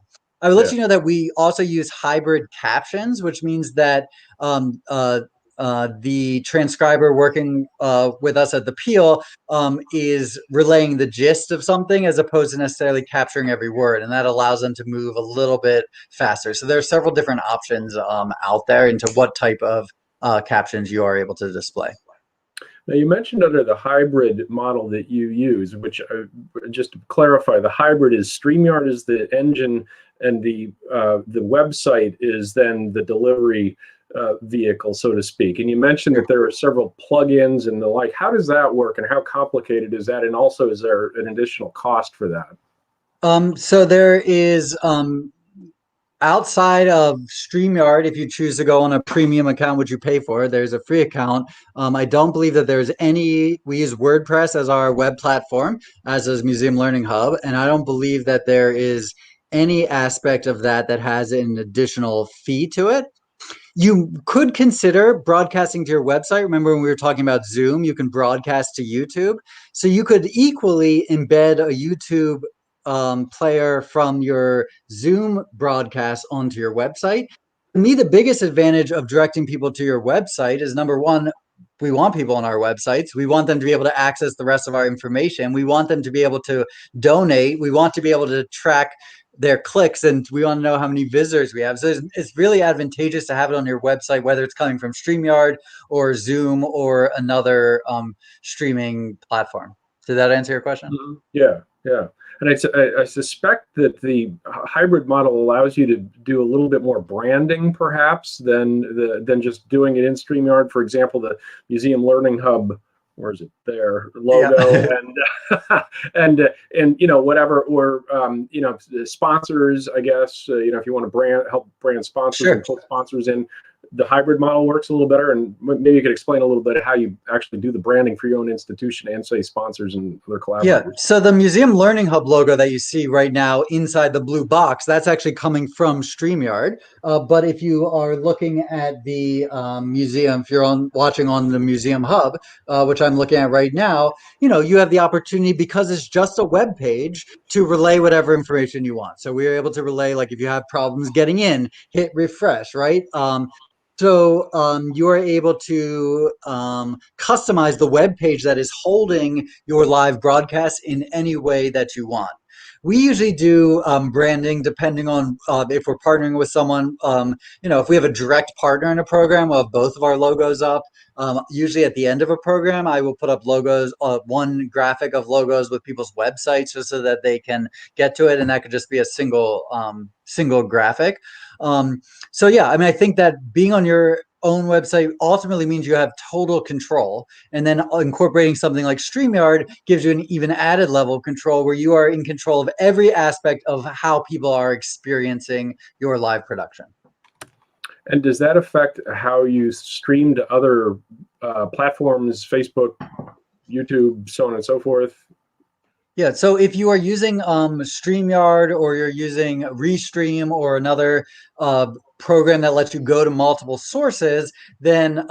I will let you know that we also use hybrid captions, which means that the transcriber working with us at the Peale is relaying the gist of something as opposed to necessarily capturing every word, and that allows them to move a little bit faster. So there are several different options out there into what type of captions you are able to display. Now, you mentioned under the hybrid model that you use, which just to clarify, the hybrid is Streamyard is the engine and the website is then the delivery vehicle, so to speak. And you mentioned that there are several plugins and the like. How does that work and how complicated is that? And also, is there an additional cost for that? So there is outside of StreamYard, if you choose to go on a premium account, which you pay for, there's a free account. I don't believe that there's any, we use WordPress as our web platform, as does Museum Learning Hub, and I don't believe that there is any aspect of that that has an additional fee to it. You could consider broadcasting to your website. Remember when we were talking about Zoom, you can broadcast to YouTube. So you could equally embed a YouTube player from your Zoom broadcast onto your website. To me, the biggest advantage of directing people to your website is, number one, we want people on our websites. We want them to be able to access the rest of our information. We want them to be able to donate. We want to be able to track their clicks, and we want to know how many visitors we have. So it's really advantageous to have it on your website, whether it's coming from StreamYard or Zoom or another streaming platform. Did that answer your question? Mm-hmm. Yeah. And I suspect that the hybrid model allows you to do a little bit more branding, perhaps, than just doing it in StreamYard. For example, the Museum Learning Hub, where is it? There logo and whatever, or the sponsors. I guess if you want to help brand sponsors and put sponsors in. The hybrid model works a little better, and maybe you could explain a little bit how you actually do the branding for your own institution and say sponsors and other collaborators. Yeah, so the Museum Learning Hub logo that you see right now inside the blue box, that's actually coming from StreamYard. But if you are looking at the museum, if you're watching on the Museum Hub, which I'm looking at right now, you have the opportunity, because it's just a web page, to relay whatever information you want. So we are able to relay, like if you have problems getting in, hit refresh, right? So you are able to customize the web page that is holding your live broadcast in any way that you want. We usually do branding depending on if we're partnering with someone. If we have a direct partner in a program, we'll have both of our logos up. Usually at the end of a program, I will put up logos, one graphic of logos with people's websites, just so that they can get to it, and that could just be a single graphic. So yeah, I think that being on your own website ultimately means you have total control, and then incorporating something like StreamYard gives you an even added level of control, where you are in control of every aspect of how people are experiencing your live production. And does that affect how you stream to other platforms, Facebook, YouTube, so on and so forth? Yeah, so if you are using StreamYard, or you're using Restream or another program that lets you go to multiple sources, then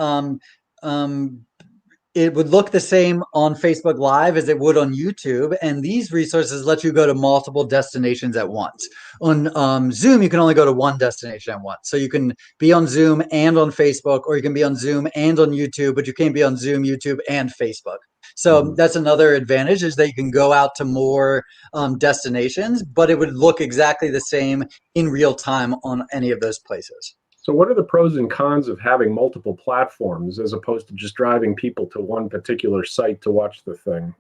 it would look the same on Facebook Live as it would on YouTube, and these resources let you go to multiple destinations at once. On Zoom, you can only go to one destination at once. So you can be on Zoom and on Facebook, or you can be on Zoom and on YouTube, but you can't be on Zoom, YouTube, and Facebook. So that's another advantage, is that you can go out to more destinations, but it would look exactly the same in real time on any of those places. So what are the pros and cons of having multiple platforms as opposed to just driving people to one particular site to watch the thing?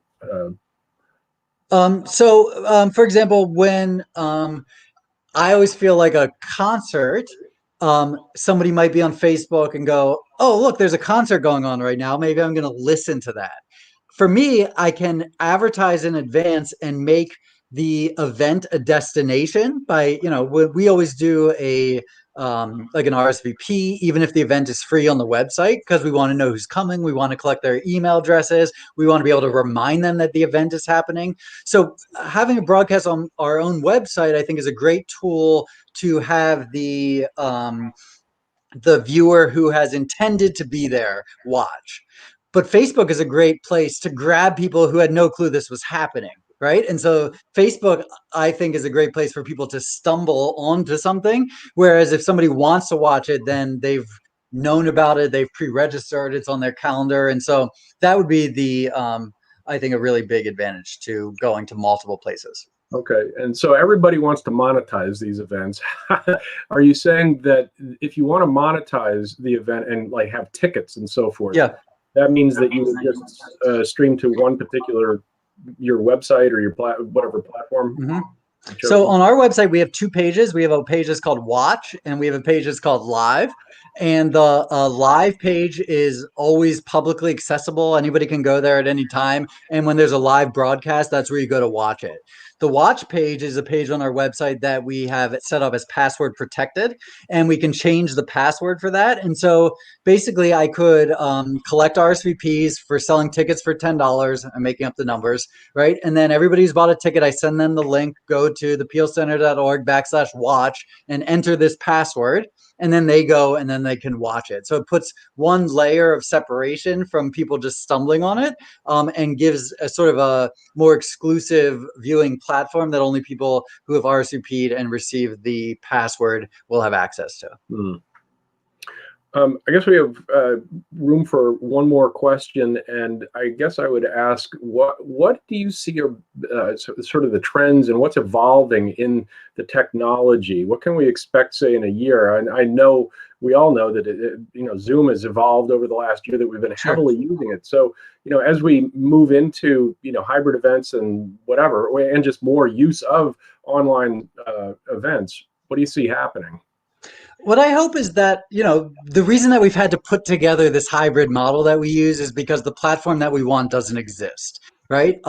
For example, when I always feel like a concert, somebody might be on Facebook and go, "Oh, look, there's a concert going on right now. Maybe I'm going to listen to that." For me, I can advertise in advance and make the event a destination by, we always do a like an RSVP, even if the event is free on the website, because we want to know who's coming. We want to collect their email addresses. We want to be able to remind them that the event is happening. So having a broadcast on our own website, I think, is a great tool to have the viewer who has intended to be there watch. But Facebook is a great place to grab people who had no clue this was happening, right? And so Facebook, I think, is a great place for people to stumble onto something. Whereas if somebody wants to watch it, then they've known about it, they've pre-registered, it's on their calendar. And so that would be I think, a really big advantage to going to multiple places. Okay, and so everybody wants to monetize these events. Are you saying that if you want to monetize the event and like have tickets and so forth, Yeah. that means that you would just stream to one particular your website or your whatever platform? Mm-hmm. So on our website, we have two pages. We have a page that's called Watch, and we have a page that's called Live. And the live page is always publicly accessible. Anybody can go there at any time. And when there's a live broadcast, that's where you go to watch it. The Watch page is a page on our website that we have set up as password protected, and we can change the password for that. And so basically, I could collect RSVPs for selling tickets for $10. I'm making up the numbers, right? And then everybody who's bought a ticket, I send them the link, go to thepealecenter.org/watch and enter this password. And then they go and then they can watch it. So it puts one layer of separation from people just stumbling on it, and gives a sort of a more exclusive viewing platform that only people who have RSVP'd and received the password will have access to. I guess we have room for one more question, and I guess I would ask, what do you see are sort of the trends and what's evolving in the technology? What can we expect, say, in a year? And I know we all know that Zoom has evolved over the last year, that we've been heavily using it. So as we move into hybrid events and whatever, and just more use of online events, what do you see happening? What I hope is that, the reason that we've had to put together this hybrid model that we use is because the platform that we want doesn't exist, right?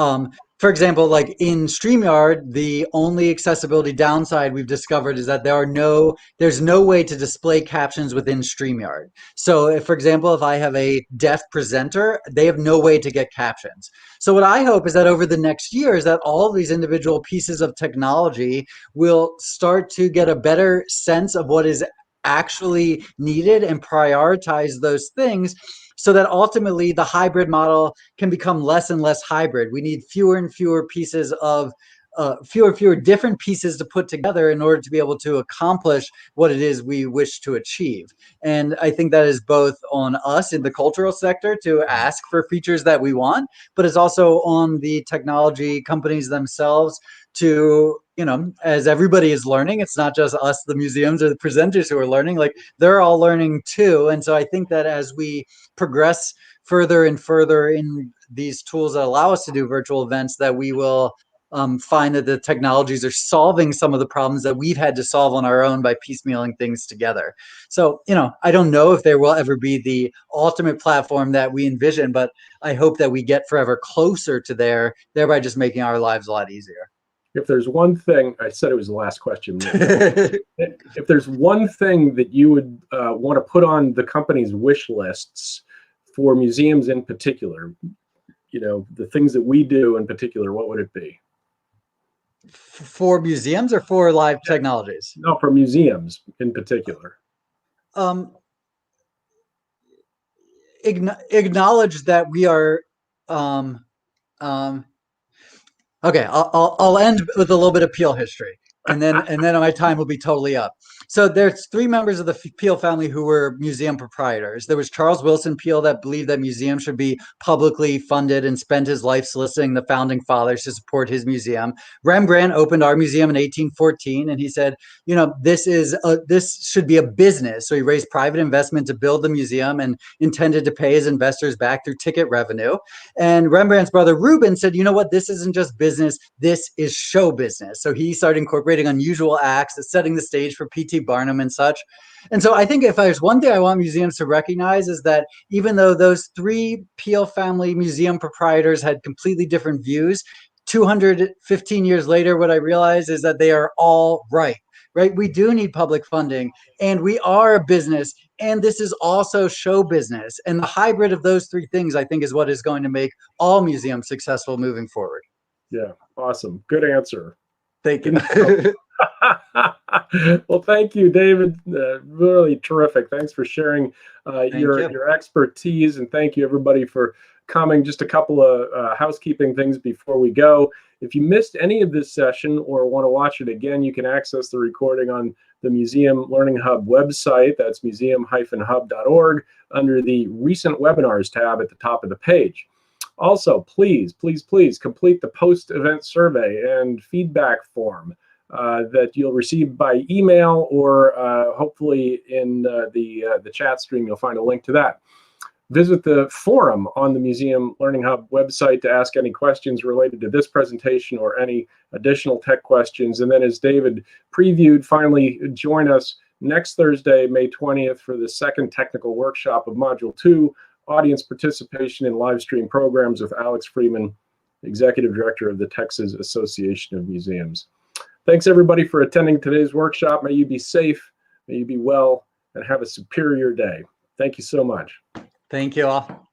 For example, like in Streamyard, the only accessibility downside we've discovered is that there's no way to display captions within Streamyard. So if, for example, if I have a deaf presenter, they have no way to get captions. So what I hope is that over the next year is that all of these individual pieces of technology will start to get a better sense of what is actually needed and prioritize those things, so that ultimately the hybrid model can become less and less hybrid. We need fewer and fewer pieces of fewer different pieces to put together in order to be able to accomplish what it is we wish to achieve. And I think that is both on us in the cultural sector to ask for features that we want, but it's also on the technology companies themselves to, as everybody is learning, it's not just us, the museums or the presenters who are learning, like they're all learning too. And so I think that as we progress further and further in these tools that allow us to do virtual events, that we will find that the technologies are solving some of the problems that we've had to solve on our own by piecemealing things together. So, I don't know if there will ever be the ultimate platform that we envision, but I hope that we get forever closer to there, thereby just making our lives a lot easier. If there's one thing, I said it was the last question. If there's one thing that you would want to put on the company's wish lists for museums in particular, the things that we do in particular, what would it be? For museums or for live technologies? No, for museums in particular. Acknowledge that we are. Okay, I'll end with a little bit of Peale history. and then my time will be totally up. So there's three members of the Peale family who were museum proprietors. There was Charles Wilson Peale, that believed that museums should be publicly funded and spent his life soliciting the founding fathers to support his museum. Rembrandt opened our museum in 1814, and he said, you know, this should be a business. So he raised private investment to build the museum and intended to pay his investors back through ticket revenue. And Rembrandt's brother Rubens said, you know what, this isn't just business, this is show business. So he started incorporating unusual acts, setting the stage for P.T. Barnum and such. And so I think if there's one thing I want museums to recognize is that even though those three Peale family museum proprietors had completely different views, 215 years later, what I realize is that they are all right. Right? We do need public funding, and we are a business, and this is also show business. And the hybrid of those three things, I think, is what is going to make all museums successful moving forward. Yeah, awesome. Good answer. Thank you. Well, thank you, David. Really terrific. Thanks for sharing your expertise, and thank you, everybody, for coming. Just a couple of housekeeping things before we go. If you missed any of this session or want to watch it again, you can access the recording on the Museum Learning Hub website. That's museum-hub.org under the Recent Webinars tab at the top of the page. Also, please complete the post-event survey and feedback form that you'll receive by email, or hopefully in the chat stream, you'll find a link to that. Visit the forum on the Museum Learning Hub website to ask any questions related to this presentation or any additional tech questions. And then, as David previewed, finally join us next Thursday, May 20th, for the second technical workshop of Module 2, Audience Participation in Live Stream Programs, with Alex Freeman, Executive Director of the Texas Association of Museums. Thanks, everybody, for attending today's workshop. May you be safe, may you be well, and have a superior day. Thank you so much. Thank you all.